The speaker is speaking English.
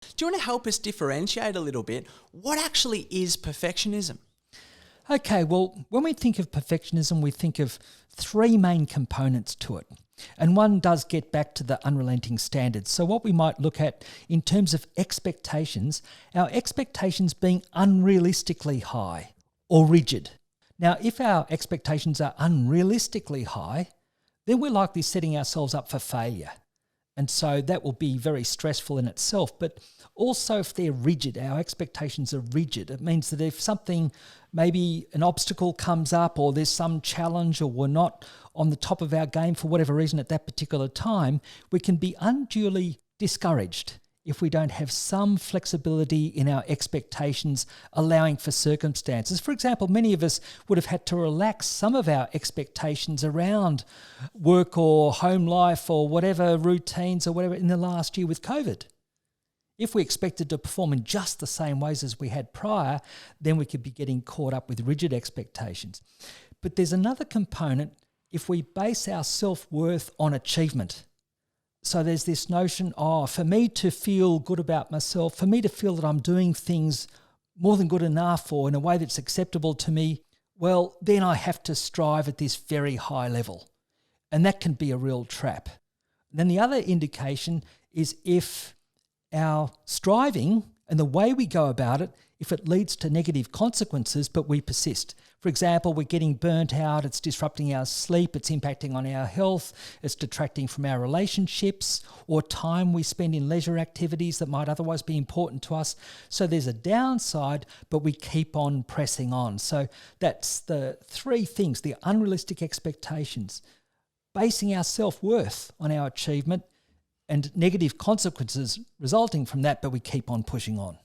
Do you want to help us differentiate a little bit? What actually is perfectionism? Okay, well, when we think of perfectionism, we think of three main components to it. And one does get back to the unrelenting standards. So what we might look at in terms of expectations, our expectations being unrealistically high or rigid. Now, if our expectations are unrealistically high, then we're likely setting ourselves up for failure. And so that will be very stressful in itself. But also if they're rigid, our expectations are rigid. It means that if something, maybe an obstacle comes up or there's some challenge or we're not on the top of our game for whatever reason at that particular time, we can be unduly discouraged if we don't have some flexibility in our expectations, allowing for circumstances. For example, many of us would have had to relax some of our expectations around work or home life or whatever routines or whatever in the last year with COVID. If we expected to perform in just the same ways as we had prior, then we could be getting caught up with rigid expectations. But there's another component if we base our self-worth on achievement. So there's this notion, for me to feel good about myself, for me to feel that I'm doing things more than good enough or in a way that's acceptable to me, well, then I have to strive at this very high level. And that can be a real trap. And then the other indication is if our striving and the way we go about it, if it leads to negative consequences, but we persist. For example, we're getting burnt out, it's disrupting our sleep, it's impacting on our health, it's detracting from our relationships or time we spend in leisure activities that might otherwise be important to us. So there's a downside, but we keep on pressing on. So that's the three things: the unrealistic expectations, basing our self-worth on our achievement, and negative consequences resulting from that, but we keep on pushing on.